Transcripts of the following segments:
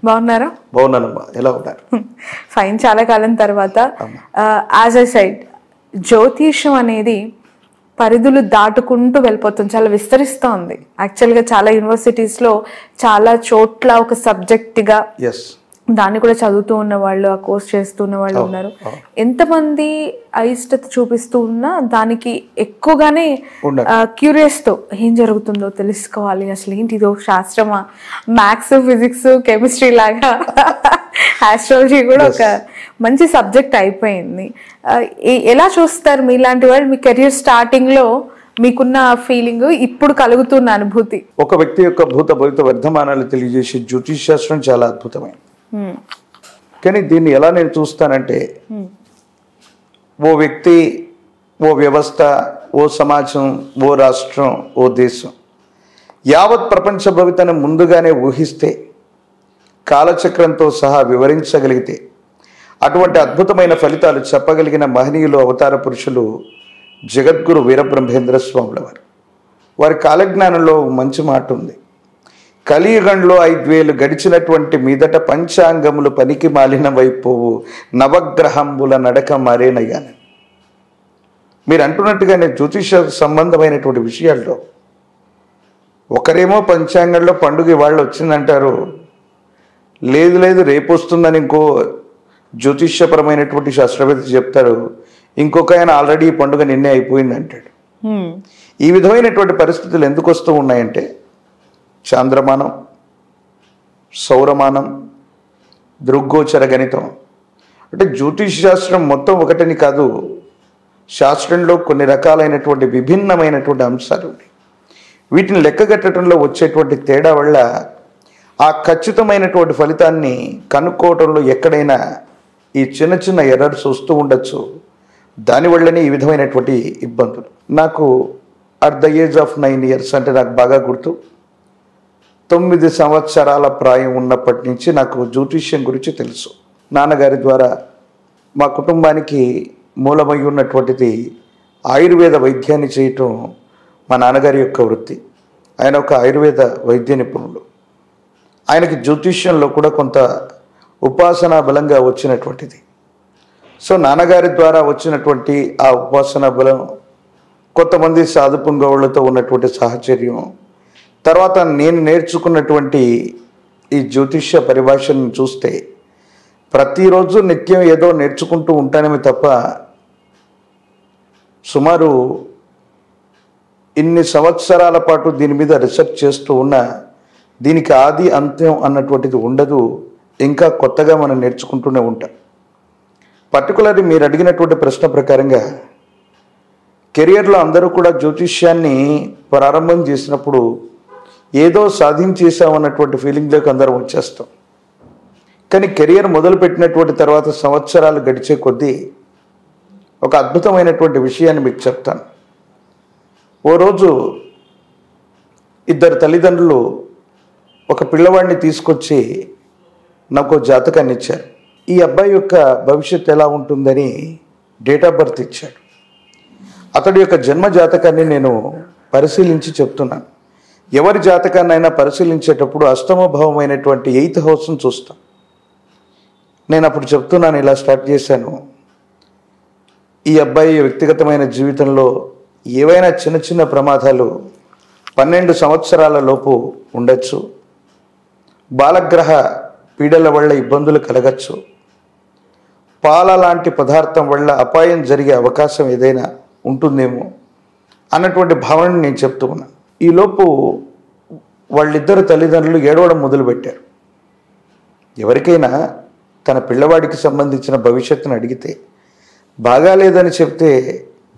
బాగున్నారా? బాగున్నానమ్మా, ఎలా ఉన్నారు? ఫైన్. చాలా కాలం తర్వాత యాజ్ ఐ సైడ్ జ్యోతిషం అనేది పరిధులు దాటుకుంటూ వెళ్ళిపోతుంది, చాలా విస్తరిస్తోంది. యాక్చువల్గా చాలా యూనివర్సిటీస్లో చాలా చోట్ల ఒక సబ్జెక్ట్గా దాన్ని కూడా చదువుతూ ఉన్న వాళ్ళు, ఆ కోర్స్ చేస్తూ ఉన్న వాళ్ళు ఉన్నారు. ఎంతమంది అయిష్టత చూపిస్తూ ఉన్నా దానికి ఎక్కువగానే క్యూరియస్తో ఏం జరుగుతుందో తెలుసుకోవాలి, అసలు ఏంటి ఇదో శాస్త్రమా, మ్యాథ్స్ ఫిజిక్స్ కెమిస్ట్రీ లాగా ఆస్ట్రాలజీ కూడా ఒక మంచి సబ్జెక్ట్ అయిపోయింది. ఎలా చూస్తారు మీలాంటి వాళ్ళు మీ కెరీర్ స్టార్టింగ్లో మీకున్న ఫీలింగ్, ఇప్పుడు కలుగుతున్న అనుభూతి? ఒక వ్యక్తి యొక్క భూత భవిత వర్ధమానాలు తెలియజేసే జ్యోతిష్ శాస్త్రం చాలా అద్భుతమైనది. కానీ దీన్ని ఎలా నేను చూస్తానంటే, ఓ వ్యక్తి, ఓ వ్యవస్థ, ఓ సమాజం, ఓ రాష్ట్రం, ఓ దేశం యావత్ ప్రపంచ భవితను ముందుగానే ఊహిస్తే, కాలచక్రంతో సహా వివరించగలిగితే అటువంటి అద్భుతమైన ఫలితాలు చెప్పగలిగిన మహనీయులు, అవతార పురుషులు జగద్గురు వీరబ్రహ్మేంద్ర స్వాముల వారు. వారి కాలజ్ఞానంలో మంచి మాట ఉంది. కలియుగంలో 5000 గడిచినటువంటి మీదట పంచాంగములు పనికి మాలిన వైపోవు, నవగ్రహంబుల నడక మరేనయ్యాను. మీరు అంటున్నట్టుగానే జ్యోతిష సంబంధమైనటువంటి విషయాల్లో ఒకరేమో పంచాంగంలో పండుగ ఇవాళ వచ్చిందంటారు, లేదు రేపు వస్తుందని ఇంకో జ్యోతిష్యపరమైనటువంటి శాస్త్రవేత్త చెప్తారు, ఇంకొక ఆయన ఆల్రెడీ ఈ పండుగ నిన్నే అయిపోయింది అంటాడు. ఈ విధమైనటువంటి పరిస్థితులు ఎందుకు వస్తూ ఉన్నాయంటే, చాంద్రమానం, సౌరమానం, దృగ్గోచర గణితం, అంటే జ్యోతిష్ శాస్త్రం మొత్తం ఒకటని కాదు, శాస్త్రంలో కొన్ని రకాలైనటువంటి విభిన్నమైనటువంటి అంశాలు ఉన్నాయి. వీటిని లెక్కగట్టడంలో వచ్చేటువంటి తేడా వల్ల ఆ ఖచ్చితమైనటువంటి ఫలితాన్ని కనుక్కోవడంలో ఎక్కడైనా ఈ చిన్న చిన్న ఎర్రర్స్ వస్తూ ఉండొచ్చు. దానివల్లనే ఈ విధమైనటువంటి ఇబ్బందులు. నాకు at the age of 9 years అంటే నాకు బాగా గుర్తు, 9 సంవత్సరాల ప్రాయం ఉన్నప్పటి నుంచి నాకు జ్యోతిష్యం గురించి తెలుసు. నాన్నగారి ద్వారా మా కుటుంబానికి మూలమై ఉన్నటువంటిది ఆయుర్వేద వైద్యాన్ని చేయటం మా నాన్నగారి యొక్క వృత్తి. ఆయన ఒక ఆయుర్వేద వైద్య నిపుణుడు. ఆయనకి జ్యోతిష్యంలో కూడా కొంత ఉపాసనా బలంగా వచ్చినటువంటిది. సో నాన్నగారి ద్వారా వచ్చినటువంటి ఆ ఉపాసనా బలం, కొంతమంది సాధు పుంగవులతో ఉన్నటువంటి సాహచర్యం, తర్వాత నేను నేర్చుకున్నటువంటి ఈ జ్యోతిష్య పరిభాషను చూస్తే ప్రతిరోజు నిత్యం ఏదో నేర్చుకుంటూ ఉంటానేమి తప్ప, సుమారు ఇన్ని సంవత్సరాల పాటు దీని మీద రీసెర్చ్ చేస్తూ ఉన్నా దీనికి ఆది అంత్యం అన్నటువంటిది ఉండదు. ఇంకా కొత్తగా మనం నేర్చుకుంటూనే ఉంటాం. పర్టికులర్లీ మీరు అడిగినటువంటి ప్రశ్న ప్రకారంగా కెరియర్లో అందరూ కూడా జ్యోతిష్యాన్ని ప్రారంభం చేసినప్పుడు ఏదో సాధించేసామన్నటువంటి ఫీలింగ్లోకి అందరం వచ్చేస్తాం. కానీ కెరియర్ మొదలుపెట్టినటువంటి తర్వాత సంవత్సరాలు గడిచే కొద్దీ ఒక అద్భుతమైనటువంటి విషయాన్ని మీకు చెప్తాను. ఓ రోజు ఇద్దరు తల్లిదండ్రులు ఒక పిల్లవాడిని తీసుకొచ్చి నాకు జాతకాన్ని ఇచ్చారు. ఈ అబ్బాయి యొక్క భవిష్యత్తు ఎలా ఉంటుందని డేట్ ఆఫ్ బర్త్ ఇచ్చాడు. అతడి యొక్క జన్మ జాతకాన్ని నేను పరిశీలించి చెప్తున్నాను. ఎవరి జాతకాన్నైనా పరిశీలించేటప్పుడు అష్టమ భావమైనటువంటి 8th హౌస్ను చూస్తాం. నేను అప్పుడు చెప్తున్నాను, ఇలా స్టార్ట్ చేశాను, ఈ అబ్బాయి వ్యక్తిగతమైన జీవితంలో ఏవైనా చిన్న చిన్న ప్రమాదాలు 12 సంవత్సరాల లోపు ఉండొచ్చు, బాలగ్రహ పీడల వల్ల ఇబ్బందులు కలగచ్చు, పాల లాంటి పదార్థం వల్ల అపాయం జరిగే అవకాశం ఏదైనా ఉంటుందేమో అన్నటువంటి భావనని నేను చెప్తూ ఉన్నాను. ఈలోపు వాళ్ళిద్దరు తల్లిదండ్రులు ఏడవడం మొదలుపెట్టారు. ఎవరికైనా తన పిల్లవాడికి సంబంధించిన భవిష్యత్తును అడిగితే బాగాలేదని చెప్తే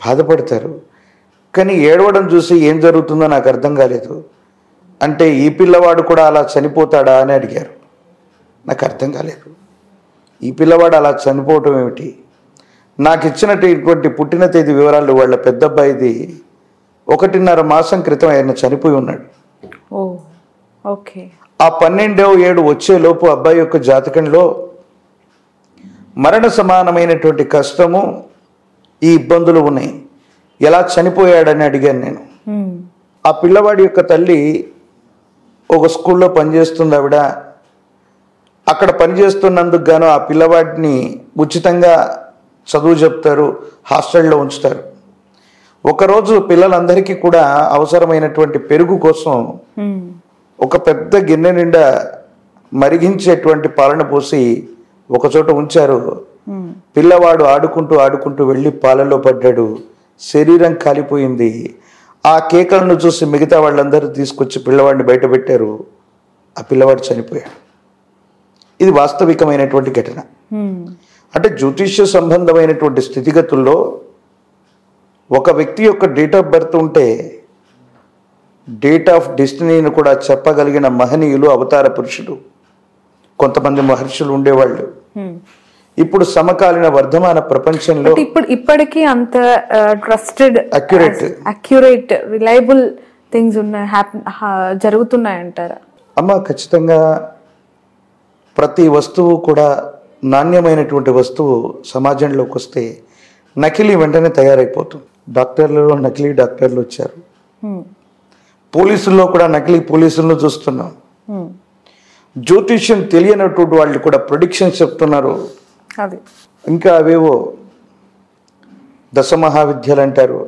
బాధపడతారు. కానీ ఏడవడం చూసి ఏం జరుగుతుందో నాకు అర్థం కాలేదు. అంటే ఈ పిల్లవాడు కూడా అలా చనిపోతాడా అని అడిగారు. నాకు అర్థం కాలేదు. ఈ పిల్లవాడు అలా చనిపోవటం ఏమిటి? నాకు ఇచ్చినటువంటి పుట్టిన తేదీ వివరాలు వాళ్ళ పెద్ద అబ్బాయిది 1.5 మాసం క్రితం ఆయన చనిపోయి ఉన్నాడు. ఆ 12వ ఏడు వచ్చేలోపు అబ్బాయి యొక్క జాతకంలో మరణ సమానమైనటువంటి కష్టము, ఈ ఇబ్బందులు ఉన్నాయి. ఎలా చనిపోయాడని అడిగాను నేను. ఆ పిల్లవాడి యొక్క తల్లి ఒక స్కూల్లో పనిచేస్తుంది. ఆవిడ అక్కడ పనిచేస్తున్నందుకు గాను ఆ పిల్లవాడిని ఉచితంగా చదువు చెప్తారు, హాస్టల్లో ఉంచుతారు. ఒకరోజు పిల్లలందరికీ కూడా అవసరమైనటువంటి పెరుగు కోసం ఒక పెద్ద గిన్నె నిండా మరిగించేటువంటి పాలన పోసి ఒకచోట ఉంచారు. పిల్లవాడు ఆడుకుంటూ వెళ్ళి పాలలో పడ్డాడు, శరీరం కాలిపోయింది. ఆ కేకలను చూసి మిగతా వాళ్ళందరూ తీసుకొచ్చి పిల్లవాడిని బయట పెట్టారు. ఆ పిల్లవాడు చనిపోయాడు. ఇది వాస్తవికమైనటువంటి ఘటన. అంటే జ్యోతిష్య సంబంధమైనటువంటి స్థితిగతుల్లో ఒక వ్యక్తి యొక్క డేట్ ఆఫ్ బర్త్ ఉంటే డేట్ ఆఫ్ డెస్టినీని కూడా చెప్పగలిగిన మహనీయులు, అవతార పురుషులు, కొంతమంది మహర్షులు ఉండేవాళ్ళు. ఇప్పుడు సమకాలీన వర్ధమాన ప్రపంచంలో ఇప్పటికీ అంత ట్రస్టెడ్, అక్యురేట్, రిలయబుల్ థింగ్స్ జరుగుతున్నాయంటారా? అమ్మ, ఖచ్చితంగా ప్రతి వస్తువు కూడా నాణ్యమైనటువంటి వస్తువు సమాజంలోకి వస్తే నకిలీ వెంటనే తయారైపోతుంది. డాక్టర్లలో నకిలీ డాక్టర్లు వచ్చారు, పోలీసుల్లో కూడా నకిలీ పోలీసులను చూస్తున్నాం. జ్యోతిష్యం తెలియనటువంటి వాళ్ళు కూడా ప్రొడిక్షన్స్ చెప్తున్నారు. ఇంకా అవేవో దశమహావిద్యలు అంటారు,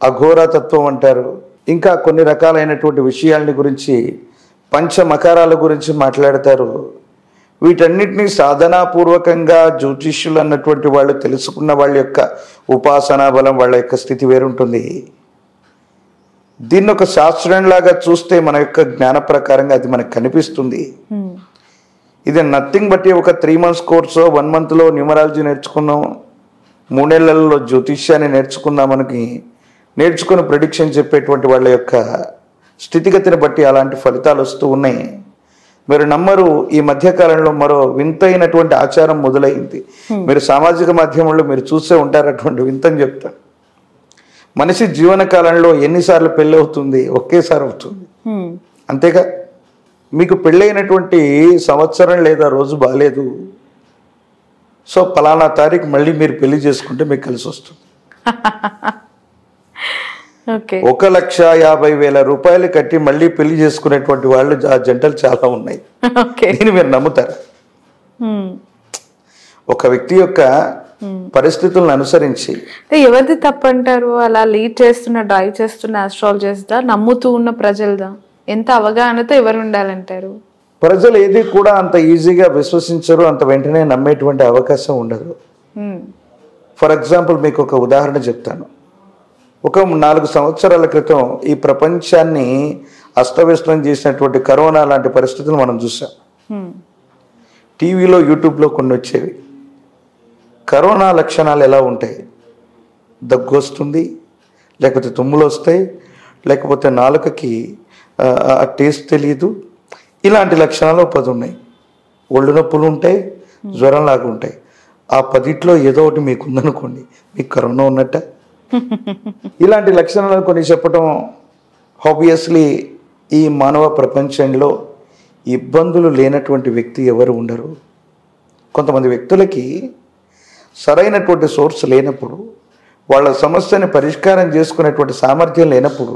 అఘోరతత్వం అంటారు, ఇంకా కొన్ని రకాలైనటువంటి విషయాలని గురించి, పంచమకారాల గురించి మాట్లాడతారు. వీటన్నిటినీ సాధనాపూర్వకంగా జ్యోతిష్యులు అన్నటువంటి వాళ్ళు తెలుసుకున్న వాళ్ళ యొక్క ఉపాసనా బలం, వాళ్ళ యొక్క స్థితి వేరుంటుంది. దీన్ని ఒక శాస్త్రంలాగా చూస్తే మన యొక్క జ్ఞాన ప్రకారంగా అది మనకు కనిపిస్తుంది. ఇది నథింగ్ బట్ ఒక 3 months కోర్సో 1 monthలో న్యూమరాలజీ నేర్చుకున్నాం, 3 నెలల్లో జ్యోతిష్యాన్ని నేర్చుకుని ప్రెడిక్షన్ చెప్పేటువంటి వాళ్ళ యొక్క స్థితిగతిని బట్టి అలాంటి ఫలితాలు వస్తూ ఉన్నాయి. మీరు నమ్మరు, ఈ మధ్యకాలంలో మరో వింతైనటువంటి ఆచారం మొదలైంది. మీరు సామాజిక మాధ్యమంలో మీరు చూసే ఉంటారు. అటువంటి వింతని చెప్తాను. మనిషి జీవన కాలంలో ఎన్నిసార్లు పెళ్ళి అవుతుంది? ఒకేసారి అవుతుంది, అంతేగా. మీకు పెళ్ళైనటువంటి సంవత్సరం లేదా రోజు బాగాలేదు, సో పలానా తారీఖు మళ్ళీ మీరు పెళ్లి చేసుకుంటే మీకు కలిసి వస్తుంది. 1,50,000 రూపాయలు కట్టి మళ్ళీ పెళ్లి చేసుకునేటువంటి వాళ్ళు, ఆ జంటలు చాలా ఉన్నాయి. దీన్ని మీరు నమ్ముతారు? ఒక వ్యక్తి యొక్క పరిస్థితులను అనుసరించి ఎవరిది తప్పంటారు? అలా లీడ్ చేస్తున్న, డ్రైవ్ చేస్తున్న ఆస్ట్రాలజర్స్దా, నమ్ముతూ ఉన్న ప్రజలదా? ఎంత అవగాహనతో ఎవరు ఉండాలంటారు? ప్రజలు ఏది కూడా అంత ఈజీగా విశ్వసించరు, అంత వెంటనే నమ్మేటువంటి అవకాశం ఉండదు. ఫర్ ఎగ్జాంపుల్ మీకు ఒక ఉదాహరణ చెప్తాను. ఒక 4 సంవత్సరాల క్రితం ఈ ప్రపంచాన్ని అస్తవ్యస్తం చేసినటువంటి కరోనా లాంటి పరిస్థితులు మనం చూసాం. టీవీలో, యూట్యూబ్లో కొన్ని వచ్చేవి. కరోనా లక్షణాలు ఎలా ఉంటాయి? దగ్గు వస్తుంది, లేకపోతే తుమ్ములు వస్తాయి, లేకపోతే నాలుకకి టేస్ట్ తెలియదు. ఇలాంటి లక్షణాలు 10 ఉన్నాయి. ఒళ్ళు నొప్పులు ఉంటాయి, జ్వరం లాగా ఉంటాయి. ఆ 10లో ఏదో ఒకటి మీకు ఉందనుకోండి, మీకు కరోనా ఉన్నట్ట. ఇలాంటి లక్షణాలు కొన్ని చెప్పటం. ఆబ్వియస్లీ ఈ మానవ ప్రపంచంలో ఇబ్బందులు లేనటువంటి వ్యక్తి ఎవరు ఉండరు. కొంతమంది వ్యక్తులకి సరైనటువంటి సోర్స్ లేనప్పుడు, వాళ్ళ సమస్యని పరిష్కారం చేసుకునేటువంటి సామర్థ్యం లేనప్పుడు,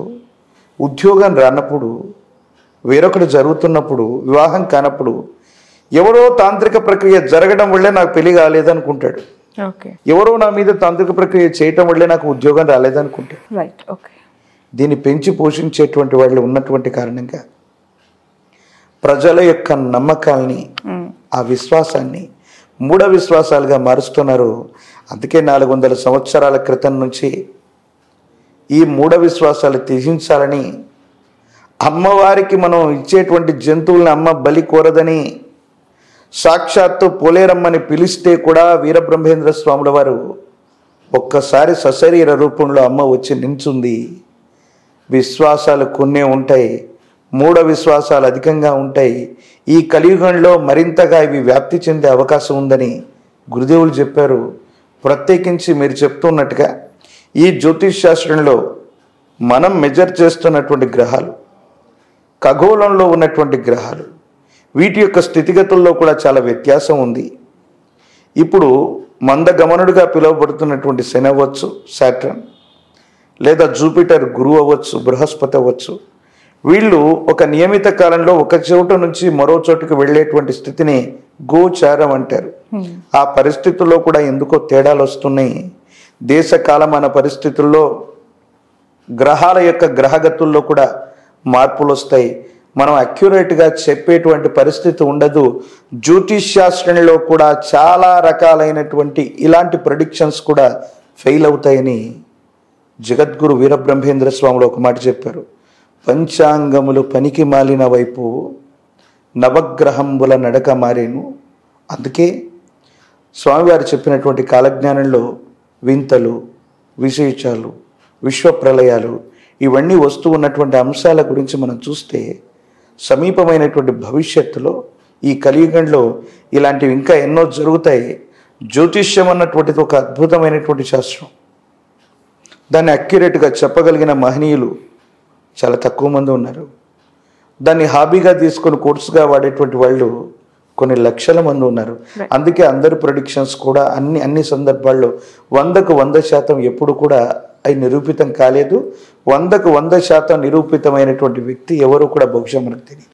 ఉద్యోగం రానప్పుడు, వేరొకటి జరుగుతున్నప్పుడు, వివాహం కానప్పుడు, ఎవరో తాంత్రిక ప్రక్రియ జరగడం వల్లే నాకు పెళ్లి కాలేదనుకుంటాడు. ఎవరో నా మీద తాంత్రిక ప్రక్రియ చేయటం వల్లే నాకు ఉద్యోగం రాలేదనుకుంటాడు. దీన్ని పెంచి పోషించేటువంటి వాళ్ళు ఉన్నటువంటి కారణంగా ప్రజల యొక్క నమ్మకాల్ని, ఆ విశ్వాసాన్ని మూఢ విశ్వాసాలుగా మారుస్తున్నారు. అందుకే 400 సంవత్సరాల క్రితం నుంచి ఈ మూఢ విశ్వాసాలు త్యజించాలని, అమ్మవారికి మనం ఇచ్చేటువంటి జంతువుల్ని అమ్మ బలి కోరదని, సాక్షాత్తు పోలేరమ్మని పిలిస్తే కూడా వీరబ్రహ్మేంద్ర స్వాముల వారు ఒక్కసారి సశరీర రూపంలో అమ్మ వచ్చి నించుంది. విశ్వాసాలు కొన్నే ఉంటాయి, మూఢ విశ్వాసాలు అధికంగా ఉంటాయి. ఈ కలియుగంలో మరింతగా ఇవి వ్యాప్తి చెందే అవకాశం ఉందని గురుదేవులు చెప్పారు. ప్రత్యేకించి మీరు చెప్తున్నట్టుగా ఈ జ్యోతిష్ శాస్త్రంలో మనం మెజర్ చేస్తున్నటువంటి గ్రహాలు, ఖగోళంలో ఉన్నటువంటి గ్రహాలు, వీటి యొక్క స్థితిగతుల్లో కూడా చాలా వ్యత్యాసం ఉంది. ఇప్పుడు మందగమనుడిగా పిలువబడుతున్నటువంటి శని అవ్వచ్చు, సాటర్న్, లేదా జూపిటర్ గురువు అవ్వచ్చు, బృహస్పతి అవ్వచ్చు, వీళ్ళు ఒక నియమిత కాలంలో ఒక చోట నుంచి మరో చోటుకు వెళ్ళేటువంటి స్థితిని గోచారం అంటారు. ఆ పరిస్థితుల్లో కూడా ఎందుకో తేడాలు వస్తున్నాయి. దేశ కాలమాన పరిస్థితుల్లో గ్రహాల యొక్క గ్రహగతుల్లో కూడా మార్పులు వస్తాయి. మనం అక్యురేట్గా చెప్పేటువంటి పరిస్థితి ఉండదు. జ్యోతిష్ శాస్త్రంలో కూడా చాలా రకాలైనటువంటి ఇలాంటి ప్రెడిక్షన్స్ కూడా ఫెయిల్ అవుతాయని జగద్గురు వీరబ్రహ్మేంద్ర స్వాములు ఒక మాట చెప్పారు. పంచాంగములు పనికి మాలిన వైపు నవగ్రహంబుల నడక మారేను. అందుకే స్వామివారు చెప్పినటువంటి కాలజ్ఞానంలో వింతలు, విశేషాలు, విశ్వప్రలయాలు ఇవన్నీ వస్తూ ఉన్నటువంటి అంశాల గురించి మనం చూస్తే సమీపమైనటువంటి భవిష్యత్తులో ఈ కలియుగంలో ఇలాంటివి ఇంకా ఎన్నో జరుగుతాయి. జ్యోతిష్యం అన్నటువంటిది ఒక అద్భుతమైనటువంటి శాస్త్రం. దాన్ని అక్యురేట్గా చెప్పగలిగిన మహనీయులు చాలా తక్కువ మంది ఉన్నారు. దాన్ని హాబీగా తీసుకొని కోర్సుగా వాడేటువంటి వాళ్ళు కొన్ని లక్షల మంది ఉన్నారు. అందుకే అందరి ప్రొడిక్షన్స్ కూడా అన్ని సందర్భాల్లో 100కు 100% ఎప్పుడు కూడా అవి నిరూపితం కాలేదు. 100కు 100% నిరూపితమైనటువంటి వ్యక్తి ఎవరు కూడా బహుశా మనకు తెలియదు.